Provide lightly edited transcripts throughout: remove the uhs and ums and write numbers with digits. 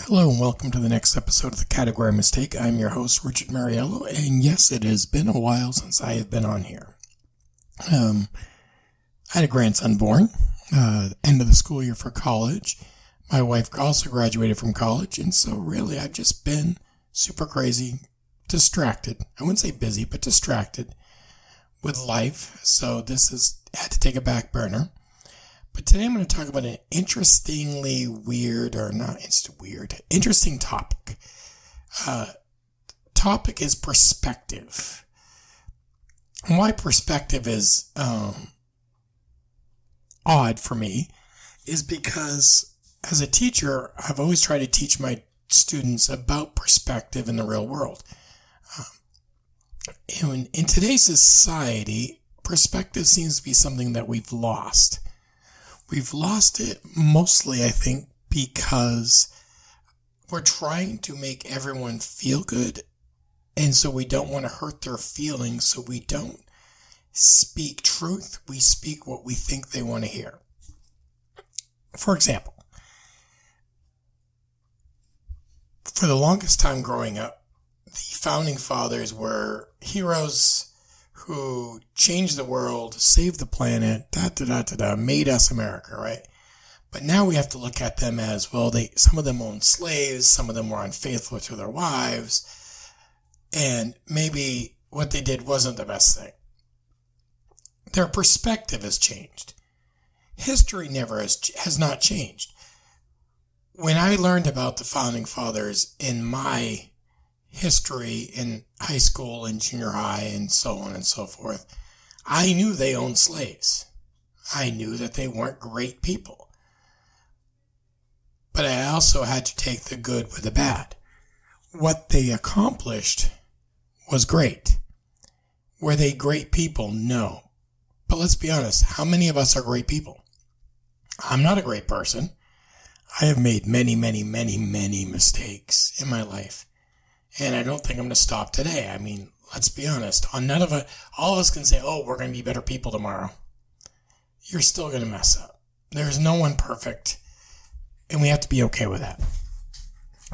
Hello and welcome to the next episode of The Category Mistake. I'm your host, Richard Mariello, and yes, it has been a while since I have been on here. I had a grandson born, end of the school year for college. My wife also graduated from college, and so really I've just been super crazy, distracted. I wouldn't say busy, but distracted with life, so this has had to take a back burner. But today I'm going to talk about an interesting topic. Topic is perspective. And why perspective is odd for me is because as a teacher, I've always tried to teach my students about perspective in the real world. In today's society, perspective seems to be something that we've lost. We've lost it mostly, I think, because we're trying to make everyone feel good, and so we don't want to hurt their feelings, so we don't speak truth. We speak what we think they want to hear. For example, for the longest time growing up, the founding fathers were heroes who changed the world, saved the planet, made us America, right? But now we have to look at them as, well, some of them owned slaves, some of them were unfaithful to their wives, and maybe what they did wasn't the best thing. Their perspective has changed. History has not changed. When I learned about the founding fathers in my history in high school and junior high and so on and so forth, I knew they owned slaves. I knew that they weren't great people. But I also had to take the good with the bad. What they accomplished was great. Were they great people? No. But let's be honest, how many of us are great people? I'm not a great person. I have made many mistakes in my life. And I don't think I'm going to stop today. I mean, let's be honest. All of us can say, oh, we're going to be better people tomorrow. You're still going to mess up. There's no one perfect. And we have to be okay with that.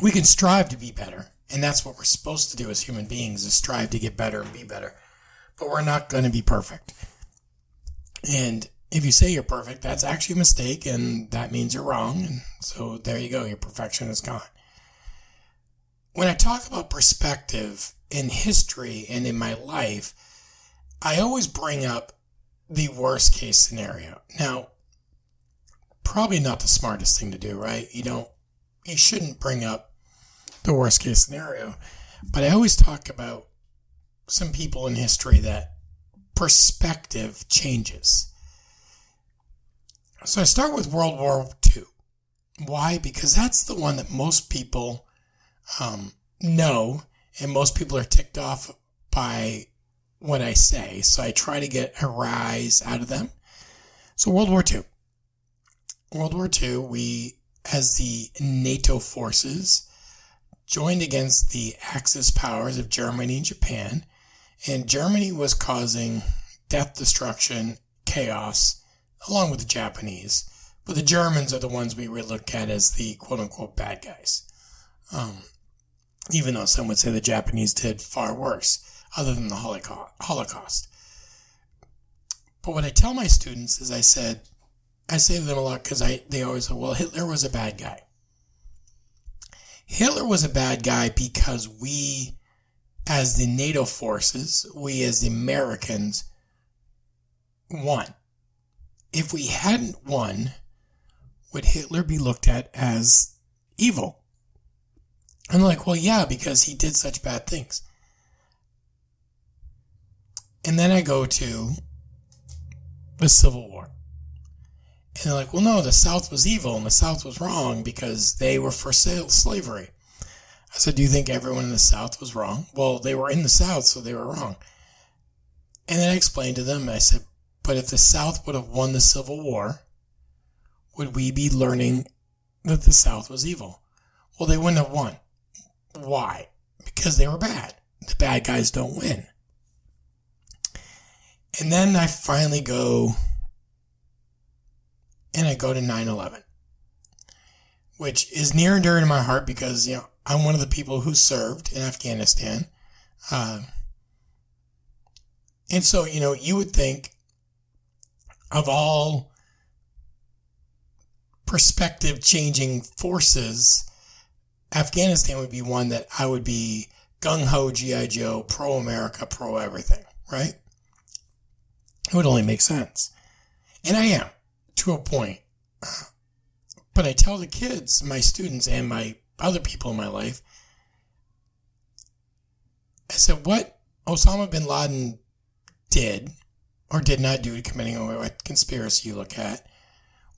We can strive to be better. And that's what we're supposed to do as human beings, is strive to get better and be better. But we're not going to be perfect. And if you say you're perfect, that's actually a mistake. And that means you're wrong. And so there you go. Your perfection is gone. When I talk about perspective in history and in my life, I always bring up the worst case scenario. Now, probably not the smartest thing to do, right? You shouldn't bring up the worst case scenario. But I always talk about some people in history that perspective changes. So I start with World War II. Why? Because that's the one that most people know, and most people are ticked off by what I say, so I try to get a rise out of them. So World War II, we, as the NATO forces, joined against the Axis powers of Germany and Japan, and Germany was causing death, destruction, chaos, along with the Japanese, but the Germans are the ones we would look at as the quote-unquote bad guys. Even though some would say the Japanese did far worse, other than the Holocaust. But what I tell my students is I say to them a lot, because they always say, well, Hitler was a bad guy. Hitler was a bad guy because we, as the NATO forces, we as the Americans, won. If we hadn't won, would Hitler be looked at as evil? I'm like, well, yeah, because he did such bad things. And then I go to the Civil War. And they're like, well, no, the South was evil and the South was wrong because they were for slavery. I said, do you think everyone in the South was wrong? Well, they were in the South, so they were wrong. And then I explained to them, I said, but if the South would have won the Civil War, would we be learning that the South was evil? Well, they wouldn't have won. Why? Because they were bad. The bad guys don't win. And then I finally go, and I go to 9/11. which is near and dear to my heart because, I'm one of the people who served in Afghanistan. And so, you would think of all perspective changing forces, Afghanistan would be one that I would be gung-ho G.I. Joe, pro-America, pro-everything, right? It would only make sense. And I am, to a point. But I tell the kids, my students, and my other people in my life, I said, what Osama bin Laden did or did not do, depending on what conspiracy you look at,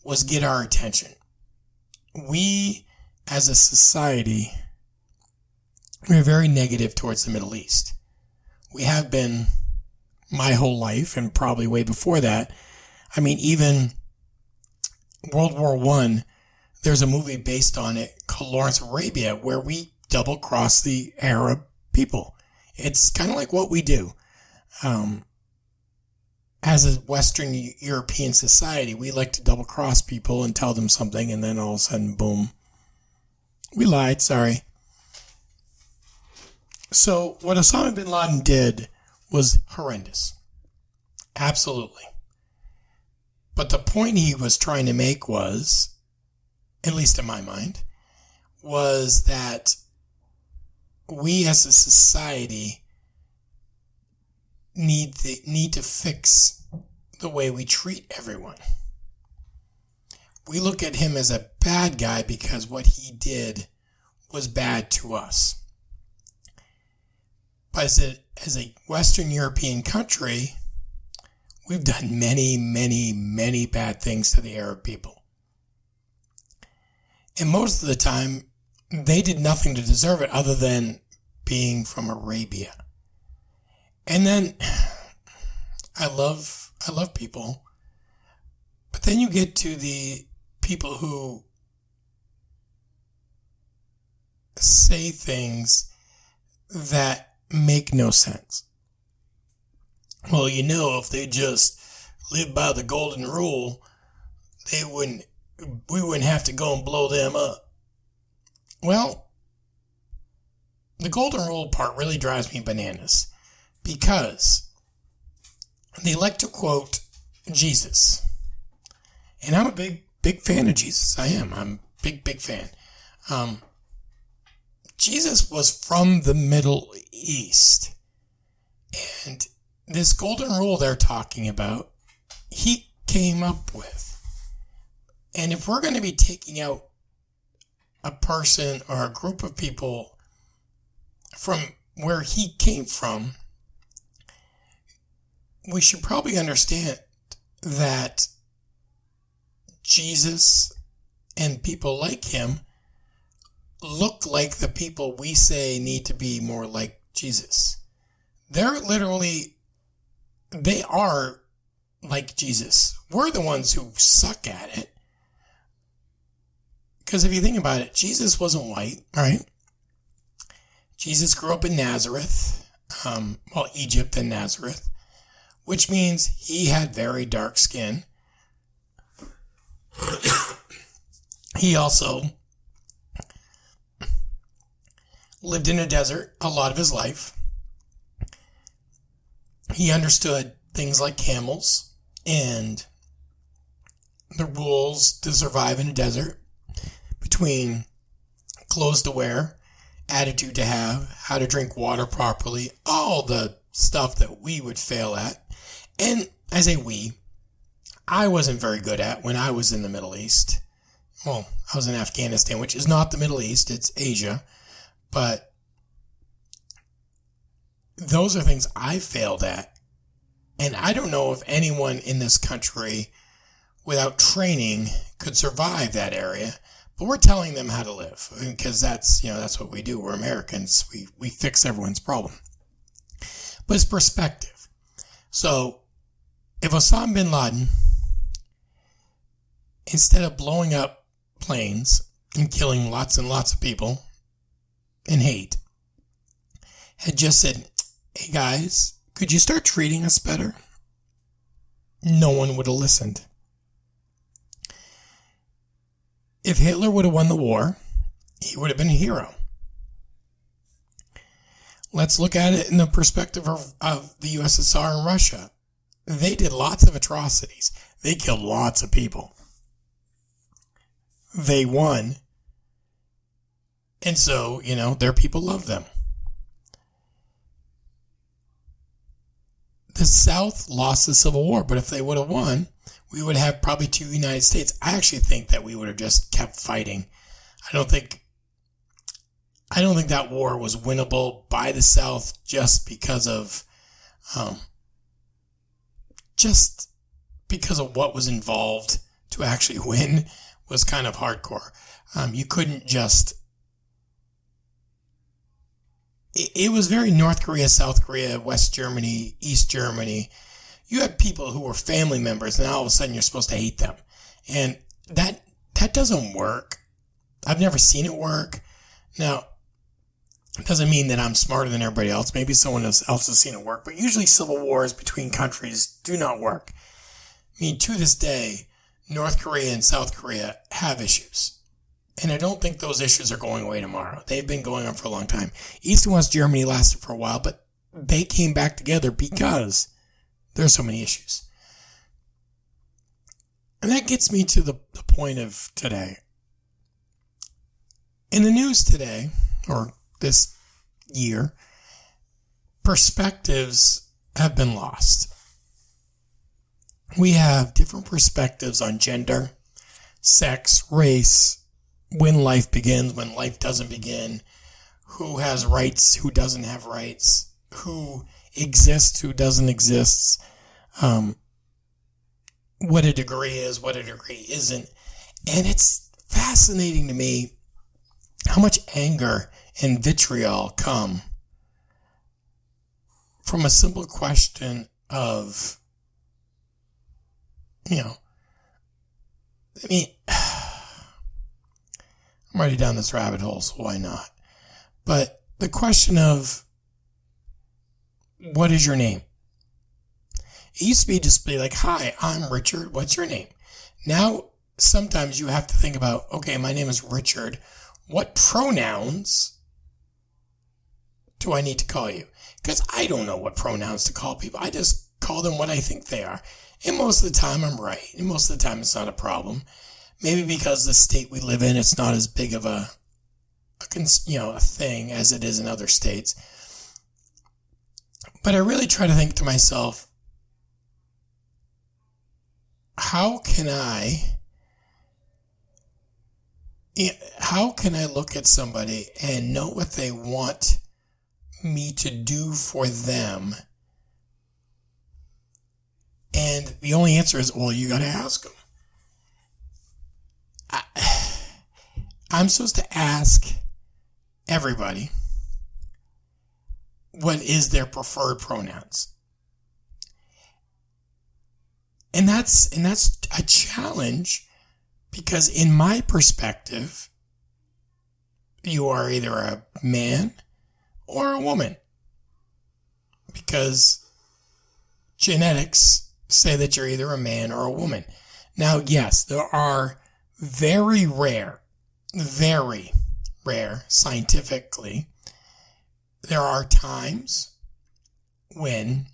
was get our attention. We, as a society, we're very negative towards the Middle East. We have been my whole life, and probably way before that. I mean, even World War I, there's a movie based on it called Lawrence of Arabia, where we double-cross the Arab people. It's kind of like what we do. As a Western European society, we like to double-cross people and tell them something, and then all of a sudden, boom, we lied, sorry. So what Osama bin Laden did was horrendous. Absolutely. But the point he was trying to make was, at least in my mind, was that we as a society need to fix the way we treat everyone. We look at him as a bad guy because what he did was bad to us. But as a Western European country, we've done many, many, many bad things to the Arab people. And most of the time, they did nothing to deserve it other than being from Arabia. And then, I love people, but then you get to the people who say things that make no sense. Well, if they just lived by the golden rule, we wouldn't have to go and blow them up. Well, the golden rule part really drives me bananas because they like to quote Jesus. And I'm a big fan of Jesus. I am. I'm a big fan. Jesus was from the Middle East. And this golden rule they're talking about, he came up with. And if we're going to be taking out a person or a group of people from where he came from, we should probably understand that Jesus and people like him look like the people we say need to be more like Jesus. They are like Jesus. We're the ones who suck at it. Because if you think about it, Jesus wasn't white, right? Jesus grew up in Nazareth, Egypt and Nazareth, which means he had very dark skin. He also lived in a desert a lot of his life. He understood things like camels and the rules to survive in a desert between clothes to wear, attitude to have, how to drink water properly, all the stuff that we would fail at. And I say we, I wasn't very good at when I was in the Middle East. Well, I was in Afghanistan, which is not the Middle East, it's Asia. But those are things I failed at. And I don't know if anyone in this country without training could survive that area. But we're telling them how to live because that's what we do. We're Americans. We fix everyone's problem. But it's perspective. So if Osama bin Laden, instead of blowing up planes and killing lots and lots of people in hate, had just said, hey guys, could you start treating us better? No one would have listened. If Hitler would have won the war, he would have been a hero. Let's look at it in the perspective of the USSR and Russia. They did lots of atrocities. They killed lots of people. They won. And so, their people love them. The South lost the Civil War, but if they would have won, we would have probably two United States. I actually think that we would have just kept fighting. I don't think that war was winnable by the South just because of what was involved to actually win was kind of hardcore. You couldn't just. It was very North Korea, South Korea, West Germany, East Germany. You had people who were family members, and all of a sudden you're supposed to hate them, and that doesn't work. I've never seen it work. Now, it doesn't mean that I'm smarter than everybody else. Maybe someone else has seen it work, but usually civil wars between countries do not work. I mean, to this day, North Korea and South Korea have issues. And I don't think those issues are going away tomorrow. They've been going on for a long time. East and West Germany lasted for a while, but they came back together because there's so many issues. And that gets me to the point of today. In the news today, or this year, perspectives have been lost. We have different perspectives on gender, sex, race, when life begins, when life doesn't begin, who has rights, who doesn't have rights, who exists, who doesn't exist, what a degree is, what a degree isn't. And it's fascinating to me how much anger and vitriol come from a simple question of, I'm already down this rabbit hole, so why not? But the question of, what is your name? It used to be just be like, hi, I'm Richard. What's your name? Now, sometimes you have to think about, okay, my name is Richard. What pronouns do I need to call you? Because I don't know what pronouns to call people. I just call them what I think they are. And most of the time I'm right. And most of the time it's not a problem. Maybe because the state we live in, it's not as big of a thing as it is in other states. But I really try to think to myself, how can I look at somebody and know what they want me to do for them? And the only answer is, well, you got to ask them. I'm supposed to ask everybody what is their preferred pronouns. And that's a challenge because in my perspective, you are either a man or a woman. Because genetics say that you're either a man or a woman. Now, yes, there are very rare scientifically, there are times when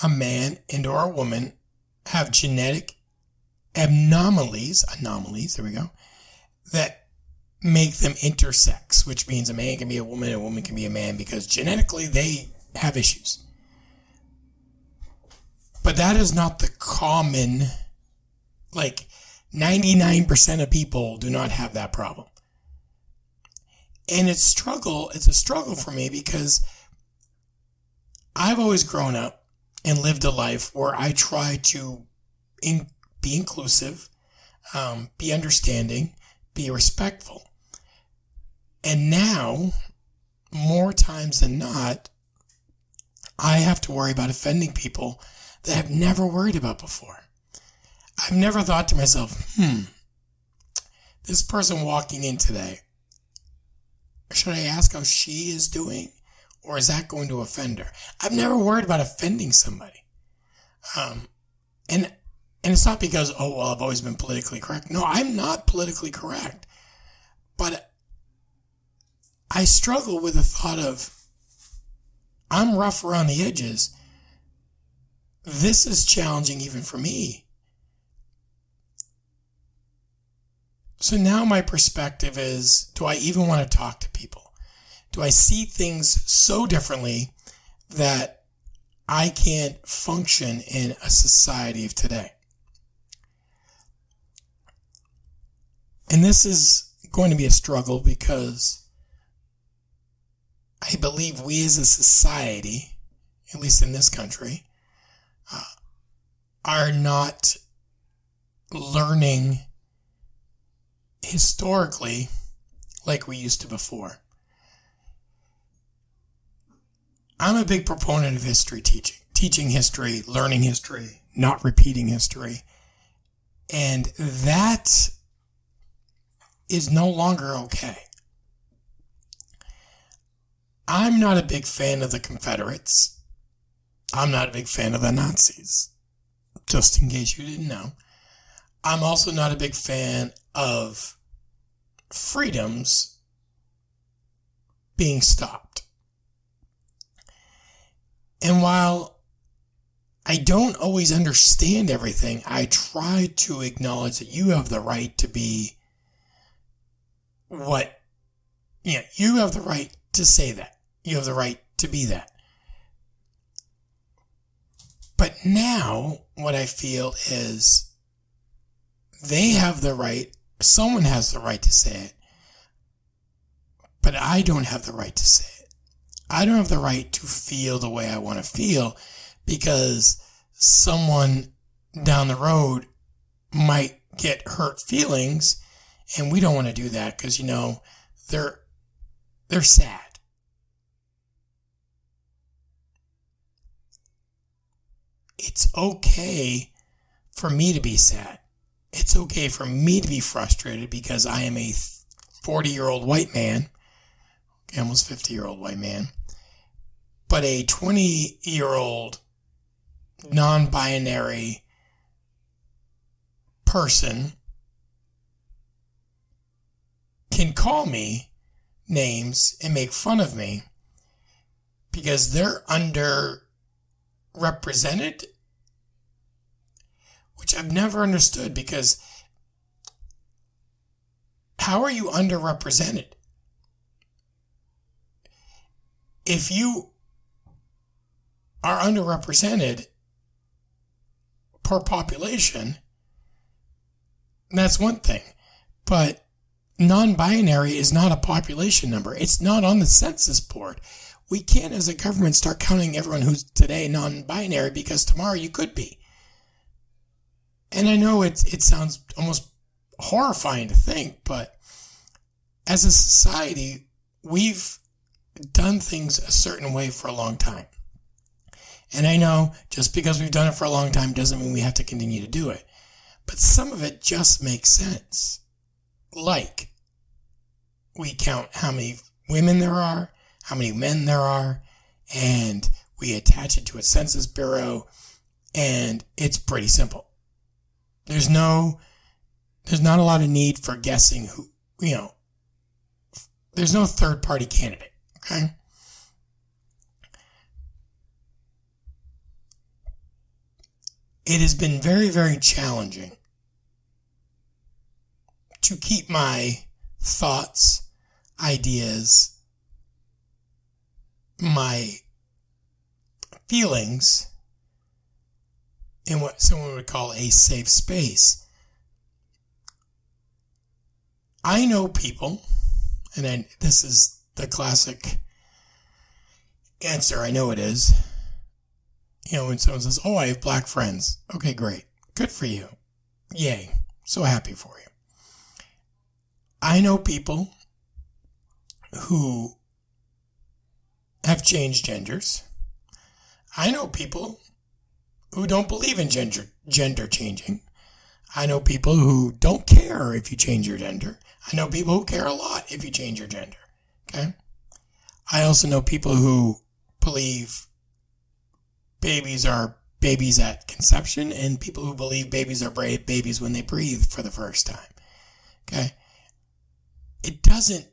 a man and or a woman have genetic anomalies, there we go, that make them intersex, which means a man can be a woman can be a man, because genetically they have issues. But that is not the common, 99% of people do not have that problem. And it's a struggle for me because I've always grown up and lived a life where I try to be inclusive, be understanding, be respectful. And now, more times than not, I have to worry about offending people that I've never worried about before. I've never thought to myself, this person walking in today, should I ask how she is doing? Or is that going to offend her? I've never worried about offending somebody. And And it's not because, oh, well, I've always been politically correct. No, I'm not politically correct. But I struggle with the thought of, I'm rough around the edges. This is challenging even for me. So now my perspective is, do I even want to talk to people? Do I see things so differently that I can't function in a society of today? And this is going to be a struggle because I believe we as a society, at least in this country, are not learning historically like we used to before. I'm a big proponent of history teaching history, learning history, not repeating history. And that is no longer okay. I'm not a big fan of the Confederates. I'm not a big fan of the Nazis, just in case you didn't know. I'm also not a big fan of freedoms being stopped. And while I don't always understand everything, I try to acknowledge that you have the right to be you have the right to say that. You have the right to be that. But now what I feel is they have the right, someone has the right to say it, but I don't have the right to say it. I don't have the right to feel the way I want to feel because someone down the road might get hurt feelings, and we don't want to do that because, they're sad. It's okay for me to be sad. It's okay for me to be frustrated because I am a 40-year-old white man, almost 50-year-old white man, but a 20-year-old non-binary person can call me names and make fun of me because they're underrepresented, which I've never understood, because how are you underrepresented? If you are underrepresented per population, that's one thing. But non-binary is not a population number. It's not on the census board. We can't, as a government, start counting everyone who's today non-binary because tomorrow you could be. And I know it sounds almost horrifying to think, but as a society, we've done things a certain way for a long time. And I know just because we've done it for a long time doesn't mean we have to continue to do it. But some of it just makes sense. Like, we count how many women there are, how many men there are, and we attach it to a census bureau, and it's pretty simple. There's not a lot of need for guessing who, there's no third party candidate, okay? It has been very, very challenging to keep my thoughts, ideas, my feelings in what someone would call a safe space. I know people, and this is the classic answer, I know it is. When someone says, oh, I have black friends. Okay, great. Good for you. Yay. So happy for you. I know people who have changed genders. I know people who don't believe in gender changing. I know people who don't care if you change your gender. I know people who care a lot if you change your gender. Okay? I also know people who believe babies are babies at conception and people who believe babies are babies when they breathe for the first time. Okay? It doesn't.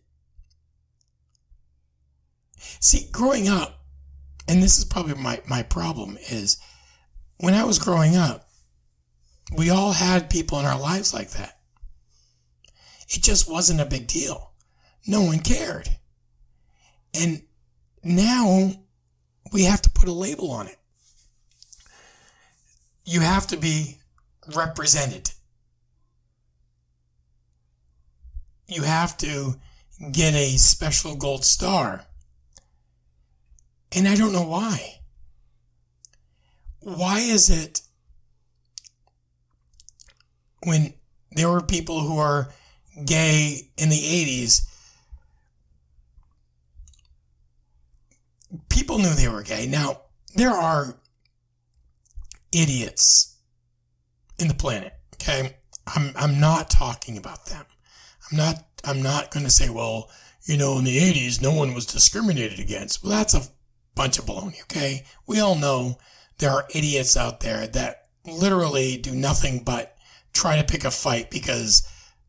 See, growing up, and this is probably my problem, is when I was growing up, we all had people in our lives like that. It just wasn't a big deal. No one cared. And now we have to put a label on it. You have to be represented. You have to get a special gold star. And I don't know why. Why is it when there were people who are gay in the 80s, people knew they were gay. Now, there are idiots in the planet, okay? I'm not talking about them. I'm not going to say, well, in the 80s, no one was discriminated against. Well, that's a bunch of baloney, okay? We all know there are idiots out there that literally do nothing but try to pick a fight because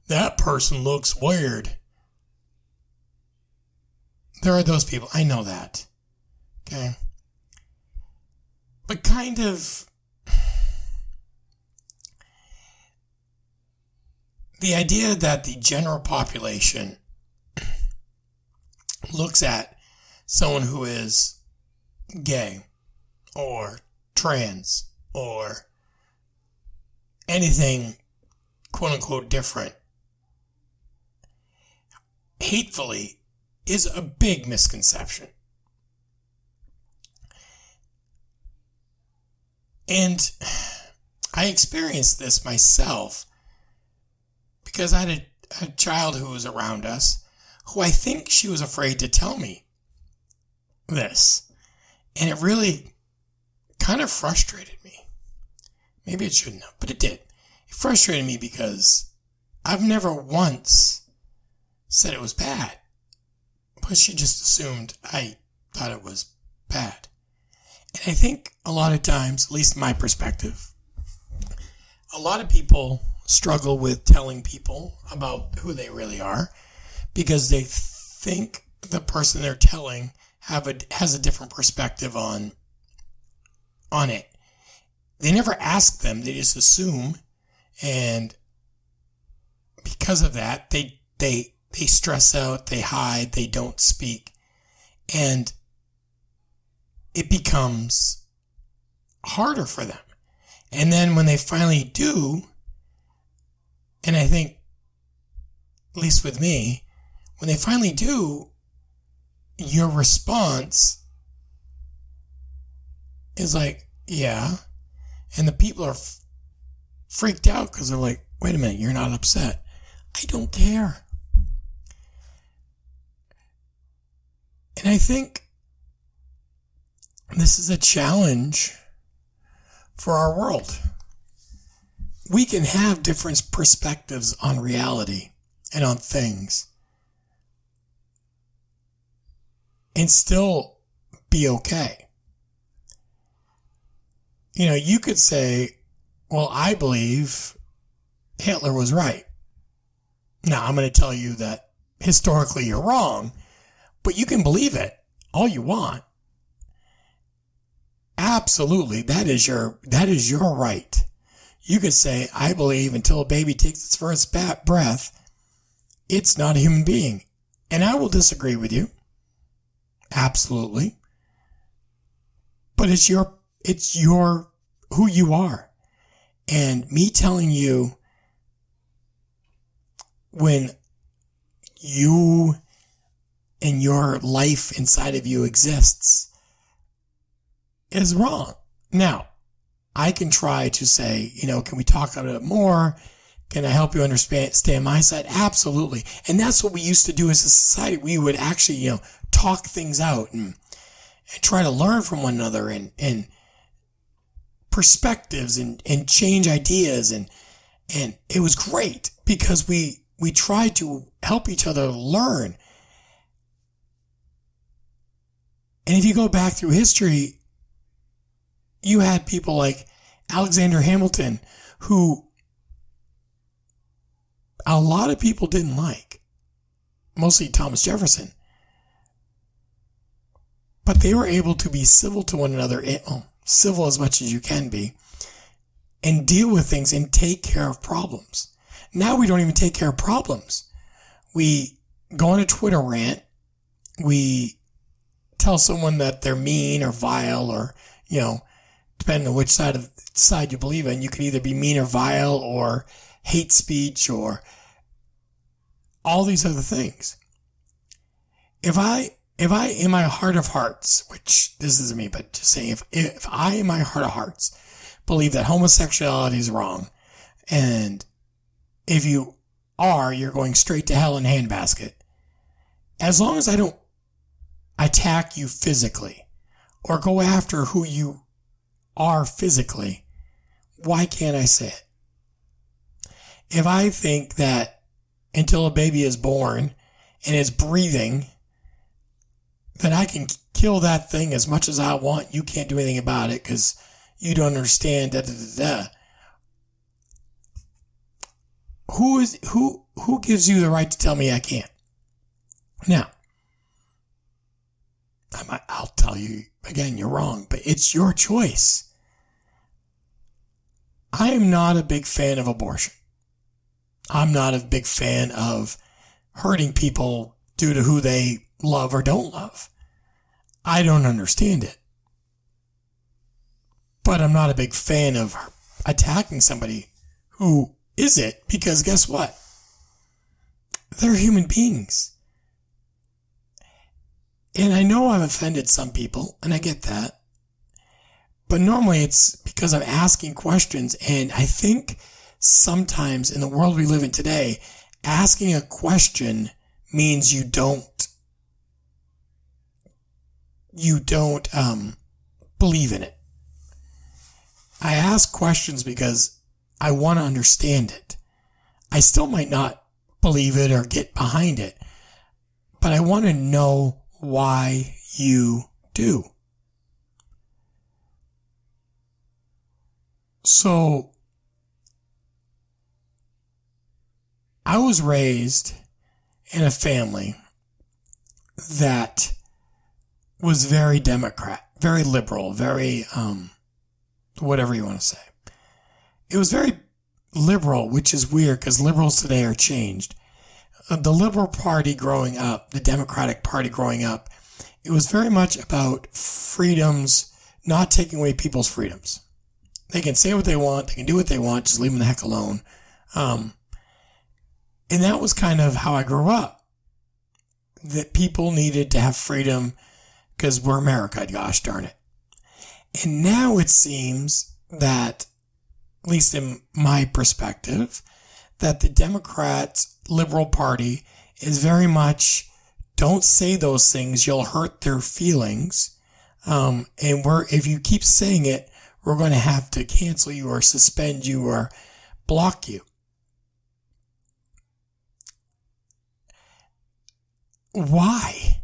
that person looks weird. There are those people. I know that. Okay. But kind of the idea that the general population looks at someone who is gay or trans or anything quote unquote different hatefully is a big misconception. And I experienced this myself because I had a child who was around us who I think she was afraid to tell me this. And it really kind of frustrated me. Maybe it shouldn't have, but it did. It frustrated me because I've never once said it was bad. But she just assumed I thought it was bad. And I think a lot of times, at least my perspective, a lot of people struggle with telling people about who they really are because they think the person they're telling has a different perspective on it. They never ask them, they just assume, and because of that, they stress out, they hide, they don't speak, and it becomes harder for them. And then when they finally do, and I think, at least with me, when they finally do, your response is like, yeah. And the people are freaked out because they're like, wait a minute, you're not upset. I don't care. And I think this is a challenge for our world. We can have different perspectives on reality and on things and still be okay. You could say, well, I believe Hitler was right. Now, I'm going to tell you that historically you're wrong, but you can believe it all you want. Absolutely, that is your right. You could say, I believe until a baby takes its first breath, it's not a human being. And I will disagree with you. Absolutely. But it's your who you are. And me telling you when you and your life inside of you exists is wrong. Now, I can try to say, can we talk about it more? Can I help you understand my side? Absolutely. And that's what we used to do as a society. We would actually, talk things out and try to learn from one another and perspectives and change ideas. And it was great because we tried to help each other learn. And if you go back through history, you had people like Alexander Hamilton, who a lot of people didn't like, mostly Thomas Jefferson. But they were able to be civil to one another, civil as much as you can be, and deal with things and take care of problems. Now we don't even take care of problems. We go on a Twitter rant. We tell someone that they're mean or vile or, depending on which side you believe in, you can either be mean or vile or hate speech or all these other things. If I in my heart of hearts, which this isn't me, but just saying, if I in my heart of hearts believe that homosexuality is wrong, and if you are, you're going straight to hell in a handbasket, as long as I don't attack you physically or go after who you are physically, why can't I say it? If I think that until a baby is born and is breathing, that I can kill that thing as much as I want, you can't do anything about it because you don't understand, Who gives you the right to tell me I can't? Now, I'll tell you again, you're wrong, but it's your choice. I am not a big fan of abortion. I'm not a big fan of hurting people due to who they love or don't love. I don't understand it. But I'm not a big fan of attacking somebody who is it, because guess what? They're human beings. And I know I've offended some people, and I get that. But normally it's because I'm asking questions, and I think sometimes in the world we live in today, asking a question means you don't believe in it. I ask questions because I want to understand it. I still might not believe it or get behind it, but I want to know why you do. So, I was raised in a family that was very Democrat, very liberal, very, whatever you want to say. It was very liberal, which is weird because liberals today are changed. The Liberal Party growing up, the Democratic Party growing up, it was very much about freedoms, not taking away people's freedoms. They can say what they want, they can do what they want, just leave them the heck alone. And that was kind of how I grew up. That people needed to have freedom because we're America, gosh darn it. And now it seems that, at least in my perspective, that the Democrats' Liberal Party is very much, don't say those things, you'll hurt their feelings. And if you keep saying it, we're going to have to cancel you or suspend you or block you. Why?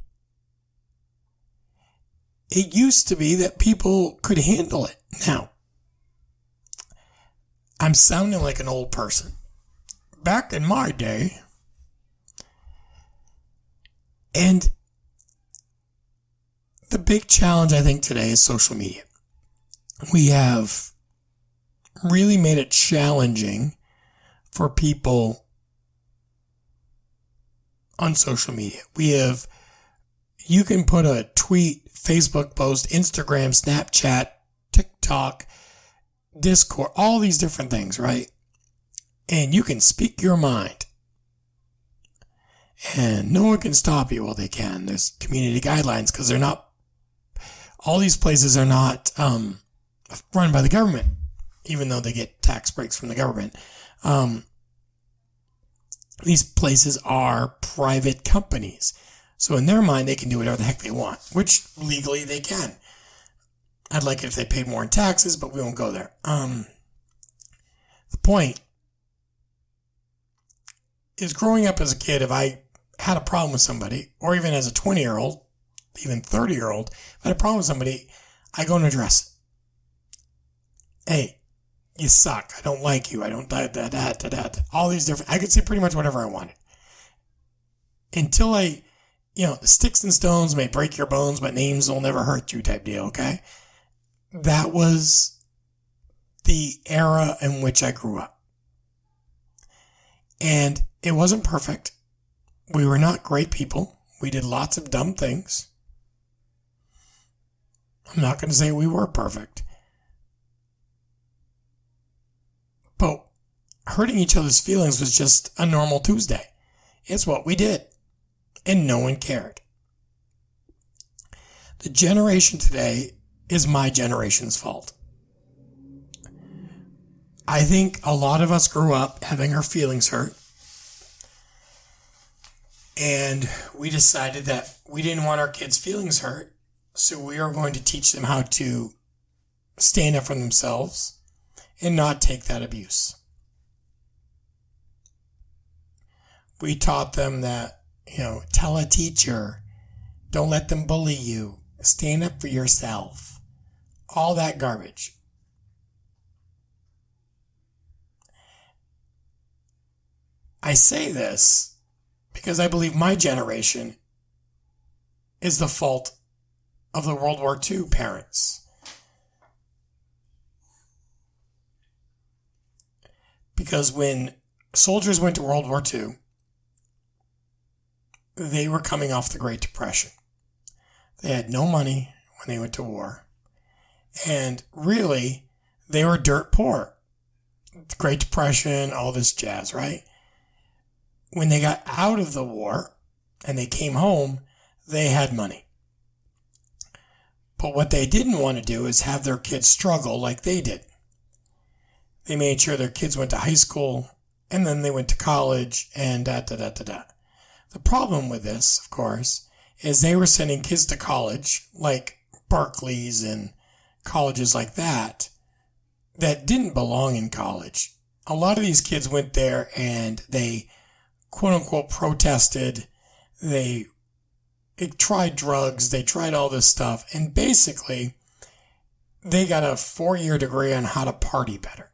It used to be that people could handle it. Now, I'm sounding like an old person. Back in my day, and the big challenge I think today is social media. We have really made it challenging for people on social media. You can put a tweet, Facebook post, Instagram, Snapchat, TikTok, Discord, all these different things, right? And you can speak your mind. And no one can stop you. Well, they can. There's community guidelines because all these places are not run by the government, even though they get tax breaks from the government. These places are private companies. So in their mind, they can do whatever the heck they want, which legally they can. I'd like it if they paid more in taxes, but we won't go there. The point is, growing up as a kid, if I had a problem with somebody, or even as a 20-year-old, even 30-year-old, if I had a problem with somebody, I go and address hey, you suck. I don't like you. I don't all these different. I could say pretty much whatever I wanted until the sticks and stones may break your bones, but names will never hurt you type deal. Okay, that was the era in which I grew up, and it wasn't perfect. We were not great people. We did lots of dumb things. I'm not going to say we were perfect. But hurting each other's feelings was just a normal Tuesday. It's what we did. And no one cared. The generation today is my generation's fault. I think a lot of us grew up having our feelings hurt. And we decided that we didn't want our kids' feelings hurt. So we are going to teach them how to stand up for themselves and not take that abuse. We taught them that, tell a teacher, don't let them bully you, stand up for yourself, all that garbage. I say this because I believe my generation is the fault of the World War II parents. Because when soldiers went to World War II, they were coming off the Great Depression. They had no money when they went to war. And really, they were dirt poor. The Great Depression, all this jazz, right? When they got out of the war and they came home, they had money. But what they didn't want to do is have their kids struggle like they did. They made sure their kids went to high school and then they went to college and The problem with this, of course, is they were sending kids to college like Berkeley's and colleges like that didn't belong in college. A lot of these kids went there and they quote unquote protested. They tried drugs, they tried all this stuff, and basically they got a 4-year degree on how to party better.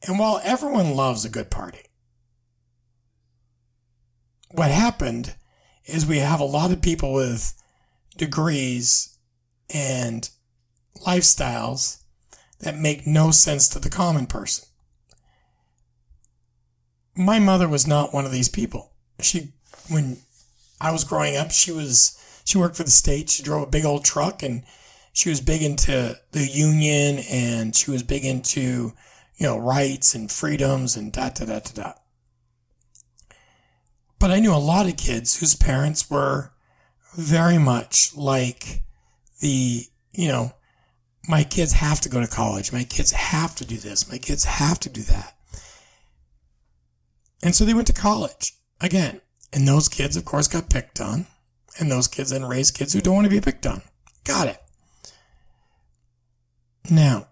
And while everyone loves a good party, what happened is we have a lot of people with degrees and lifestyles that make no sense to the common person. My mother was not one of these people. When I was growing up, she worked for the state. She drove a big old truck and she was big into the union and she was big into, rights and freedoms and But I knew a lot of kids whose parents were very much like my kids have to go to college. My kids have to do this. My kids have to do that. And so they went to college again. And those kids, of course, got picked on. And those kids then raised kids who don't want to be picked on. Got it. Now,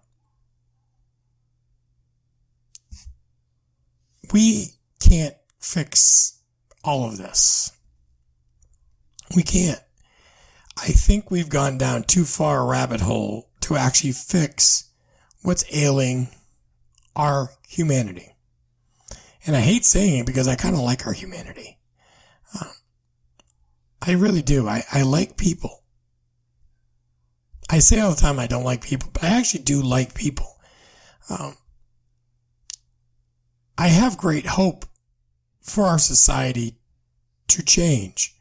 we can't fix all of this. We can't. I think we've gone down too far a rabbit hole to actually fix what's ailing our humanity. And I hate saying it because I kind of like our humanity. I really do. I like people. I say all the time I don't like people, but I actually do like people. I have great hope for our society to change.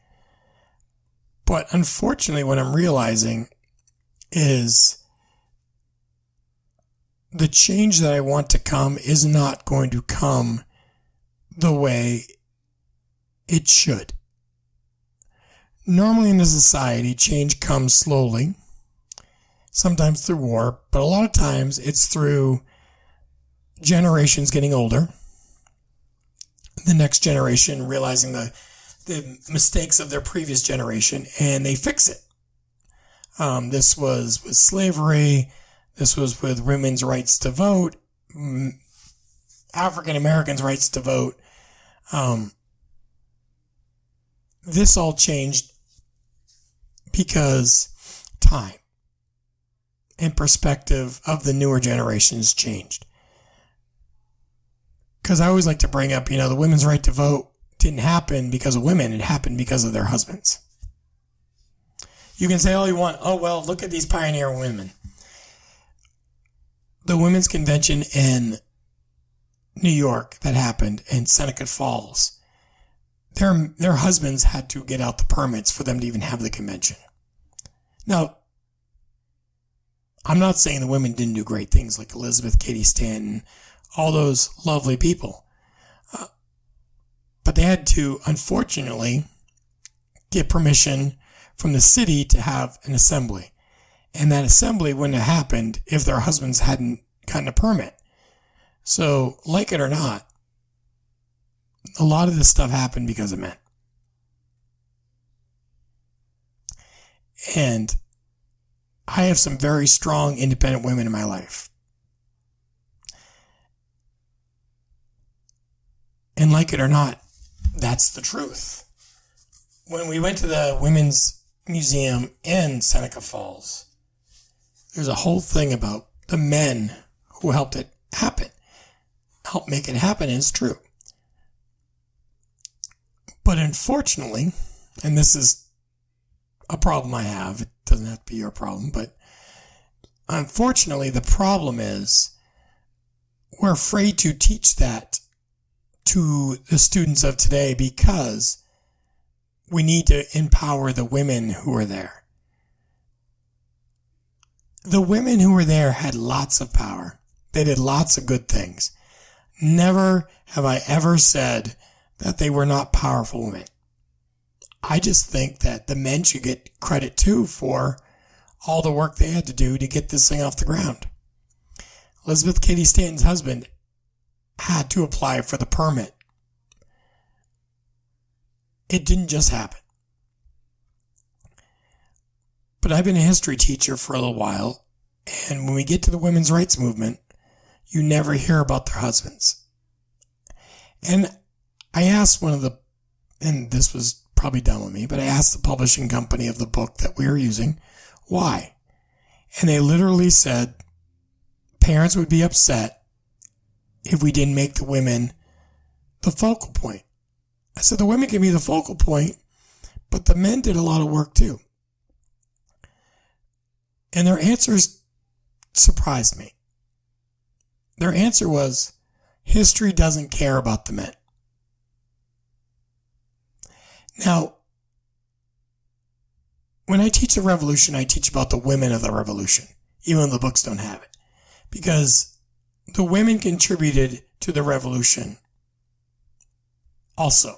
But unfortunately, what I'm realizing is the change that I want to come is not going to come the way it should. Normally in a society, change comes slowly, sometimes through war, but a lot of times it's through generations getting older, the next generation realizing the mistakes of their previous generation, and they fix it. This was with slavery. This was with women's rights to vote, African Americans' rights to vote. This all changed because time. and perspective of the newer generations changed. Because I always like to bring up, the women's right to vote didn't happen because of women. It happened because of their husbands. You can say all you want. Oh, well, look at these pioneer women. The Women's Convention in New York that happened in Seneca Falls, their husbands had to get out the permits for them to even have the convention. Now, I'm not saying the women didn't do great things like Elizabeth Cady Stanton, all those lovely people. But they had to, unfortunately, get permission from the city to have an assembly. And that assembly wouldn't have happened if their husbands hadn't gotten a permit. So, like it or not, a lot of this stuff happened because of men. And I have some very strong, independent women in my life. And like it or not, that's the truth. When we went to the Women's Museum in Seneca Falls, there's a whole thing about the men who helped it happen. Helped make it happen, and it's true. But unfortunately, and this is a problem I have, it doesn't have to be your problem, but unfortunately the problem is we're afraid to teach that to the students of today because we need to empower the women who are there. The women who were there had lots of power. They did lots of good things. Never have I ever said that they were not powerful women. I just think that the men should get credit too for all the work they had to do to get this thing off the ground. Elizabeth Cady Stanton's husband had to apply for the permit. It didn't just happen. But I've been a history teacher for a little while, and when we get to the women's rights movement, you never hear about their husbands. And I asked and this was probably done with me, but I asked the publishing company of the book that we were using, why? And they literally said, parents would be upset if we didn't make the women the focal point. I said, the women can be the focal point, but the men did a lot of work too. And their answers surprised me. Their answer was, history doesn't care about the men. Now, when I teach the revolution, I teach about the women of the revolution, even though the books don't have it. Because the women contributed to the revolution also.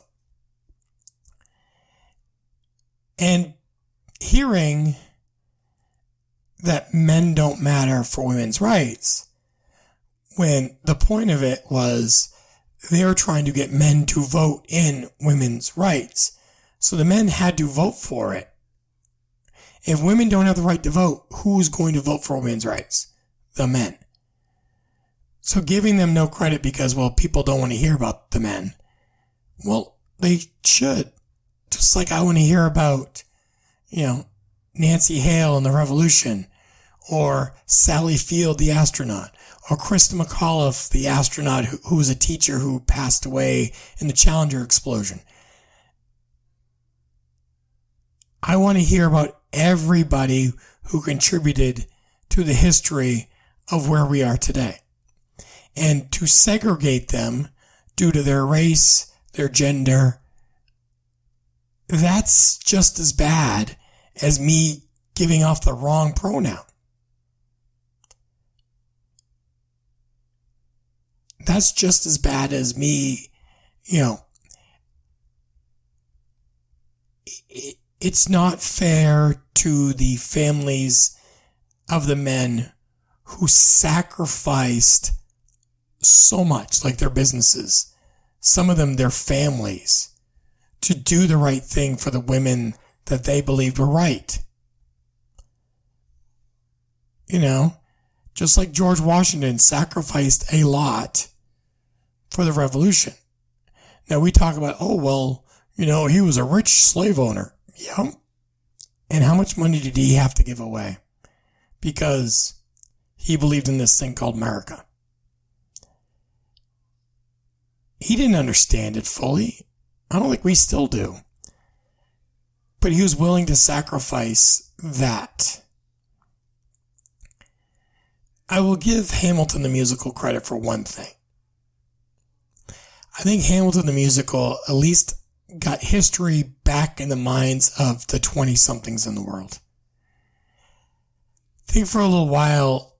And hearing that men don't matter for women's rights, when the point of it was they were trying to get men to vote in women's rights. So the men had to vote for it. If women don't have the right to vote, who's going to vote for women's rights? The men. So giving them no credit because, well, people don't want to hear about the men. Well, they should. Just like I want to hear about, Nancy Hale and the revolution, or Sally Field, the astronaut, or Krista McAuliffe, the astronaut who was a teacher who passed away in the Challenger explosion. I want to hear about everybody who contributed to the history of where we are today. And to segregate them due to their race, their gender, that's just as bad as me giving off the wrong pronoun. That's just as bad as me, it's not fair to the families of the men who sacrificed so much, like their businesses, some of them their families, to do the right thing for the women that they believed were right. Just like George Washington sacrificed a lot for the revolution. Now we talk about, he was a rich slave owner. Yep. And how much money did he have to give away? because he believed in this thing called America. He didn't understand it fully. I don't think we still do. But he was willing to sacrifice that. I will give Hamilton the musical credit for one thing. I think Hamilton the musical at least got history back in the minds of the 20-somethings in the world. I think for a little while,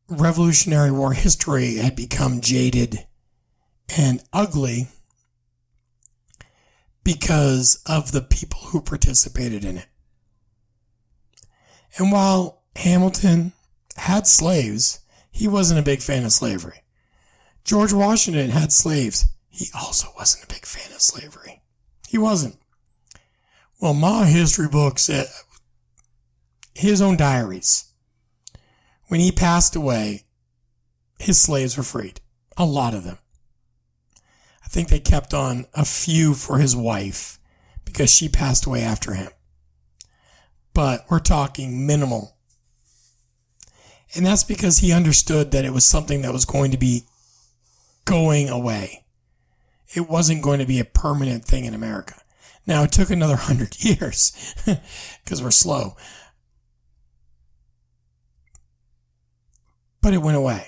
Revolutionary War history had become jaded and ugly because of the people who participated in it. And while Hamilton had slaves, he wasn't a big fan of slavery. George Washington had slaves. He also wasn't a big fan of slavery. He wasn't. Well, my history book said, his own diaries, when he passed away, his slaves were freed. A lot of them. I think they kept on a few for his wife because she passed away after him. But we're talking minimal. And that's because he understood that it was something that was going to be going away. It wasn't going to be a permanent thing in America. Now, it took another 100 years because we're slow. But it went away.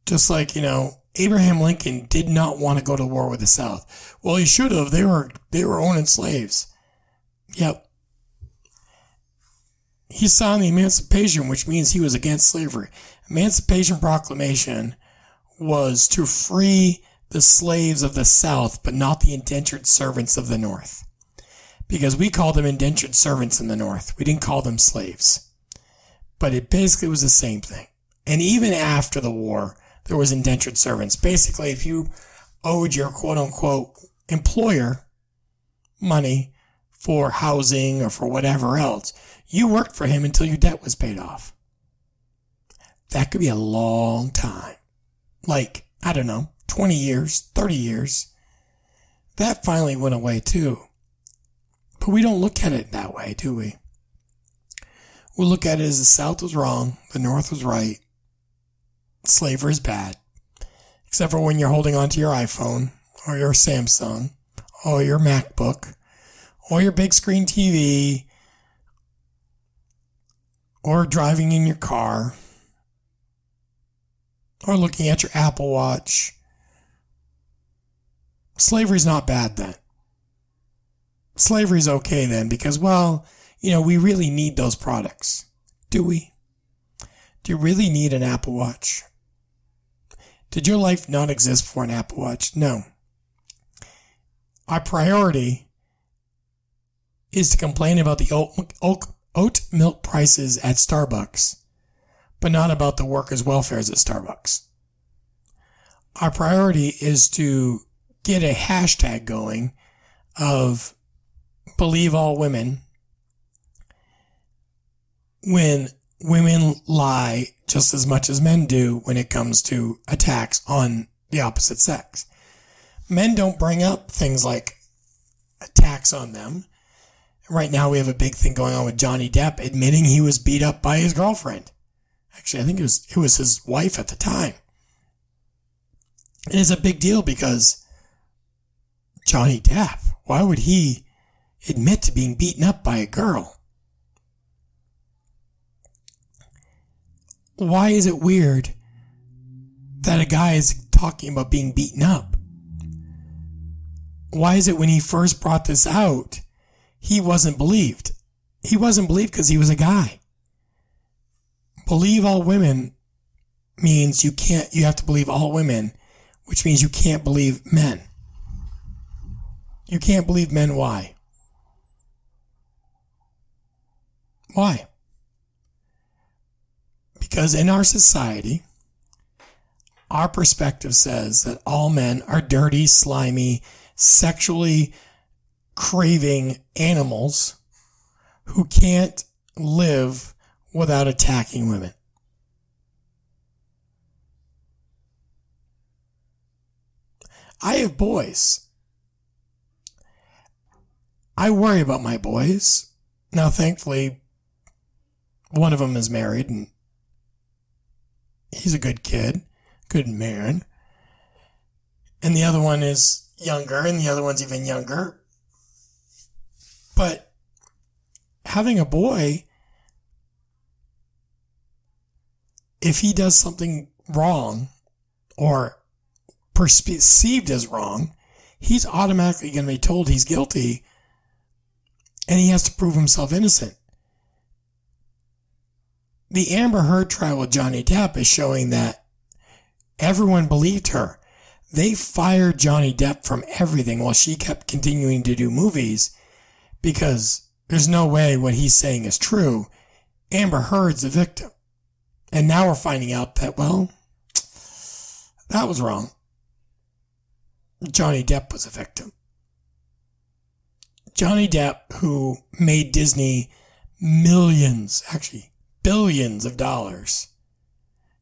Just like, Abraham Lincoln did not want to go to war with the South. Well, he should have. They were owning slaves. Yep. He signed the Emancipation, which means he was against slavery. Emancipation Proclamation was to free the slaves of the South, but not the indentured servants of the North. Because we called them indentured servants in the North. We didn't call them slaves. But it basically was the same thing. And even after the war, there was indentured servants. Basically, if you owed your quote-unquote employer money for housing or for whatever else, you worked for him until your debt was paid off. That could be a long time. Like, I don't know, 20 years, 30 years. That finally went away too. But we don't look at it that way, do we? We look at it as the South was wrong, the North was right. Slavery is bad. Except for when you're holding onto your iPhone or your Samsung or your MacBook or your big screen TV or driving in your car or looking at your Apple Watch. Slavery's not bad then. Slavery's okay then because, we really need those products. Do we? Do you really need an Apple Watch? Did your life not exist for an Apple Watch? No. Our priority is to complain about the oat milk prices at Starbucks, but not about the workers' welfares at Starbucks. Our priority is to get a hashtag going of believe all women when women lie just as much as men do when it comes to attacks on the opposite sex. Men don't bring up things like attacks on them. Right now we have a big thing going on with Johnny Depp admitting he was beat up by his girlfriend. Actually, I think it was his wife at the time. It is a big deal because Johnny Depp, why would he admit to being beaten up by a girl? Why is it weird that a guy is talking about being beaten up? Why is it when he first brought this out, he wasn't believed? He wasn't believed because he was a guy. Believe all women means you have to believe all women, which means you can't believe men. You can't believe men. Why? Why? Because in our society, our perspective says that all men are dirty, slimy, sexually craving animals who can't live without attacking women. I have boys. I worry about my boys. Now, thankfully, one of them is married and he's a good kid, good man. And the other one is younger, and the other one's even younger. But having a boy, if he does something wrong or perceived as wrong, he's automatically going to be told he's guilty and he has to prove himself innocent. The Amber Heard trial with Johnny Depp is showing that everyone believed her. They fired Johnny Depp from everything while she kept continuing to do movies because there's no way what he's saying is true. Amber Heard's the victim. And now we're finding out that, well, that was wrong. Johnny Depp was a victim. Johnny Depp, who made Disney millions, actually billions of dollars,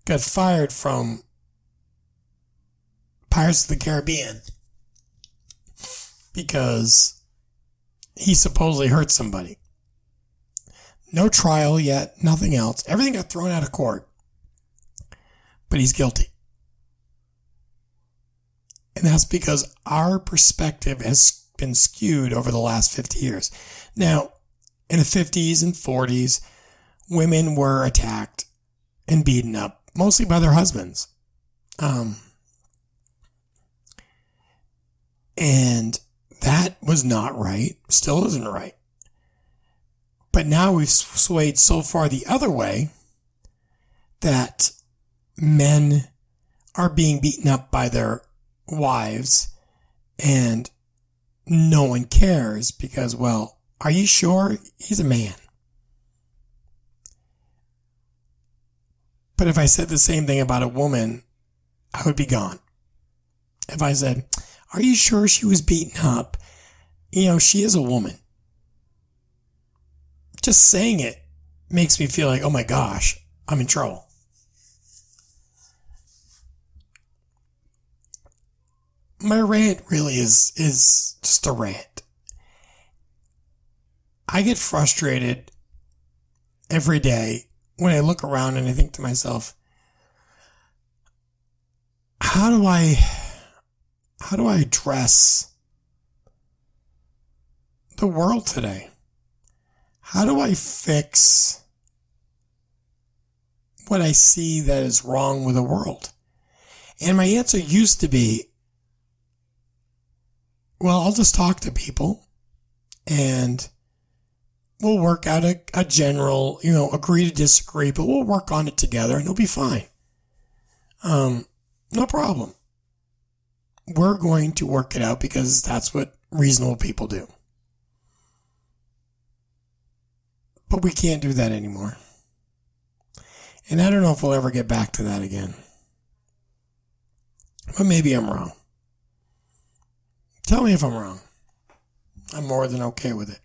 got fired from Pirates of the Caribbean because he supposedly hurt somebody. No trial yet, nothing else. Everything got thrown out of court. But he's guilty. And that's because our perspective has been skewed over the last 50 years. Now, in the 50s and 40s, women were attacked and beaten up, mostly by their husbands. And that was not right, still isn't right. But now we've swayed so far the other way that men are being beaten up by their wives and no one cares because, well, are you sure? He's a man. But if I said the same thing about a woman, I would be gone. If I said, are you sure she was beaten up? You know, she is a woman. Just saying it makes me feel like, oh my gosh, I'm in trouble. My rant really is just a rant. I get frustrated every day when I look around and I think to myself, how do I address the world today? How do I fix what I see that is wrong with the world? And my answer used to be, well, I'll just talk to people and we'll work out a general, agree to disagree, but we'll work on it together and it'll be fine. No problem. We're going to work it out because that's what reasonable people do. But we can't do that anymore. And I don't know if we'll ever get back to that again. But maybe I'm wrong. Tell me if I'm wrong. I'm more than okay with it.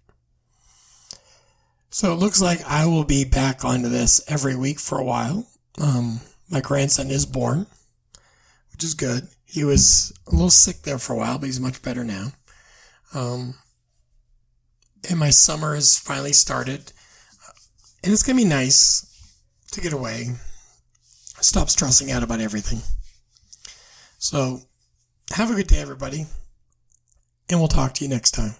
So it looks like I will be back onto this every week for a while. My grandson is born, which is good. He was a little sick there for a while, but he's much better now. And my summer has finally started. And it's going to be nice to get away. Stop stressing out about everything. So, have a good day, everybody. And we'll talk to you next time.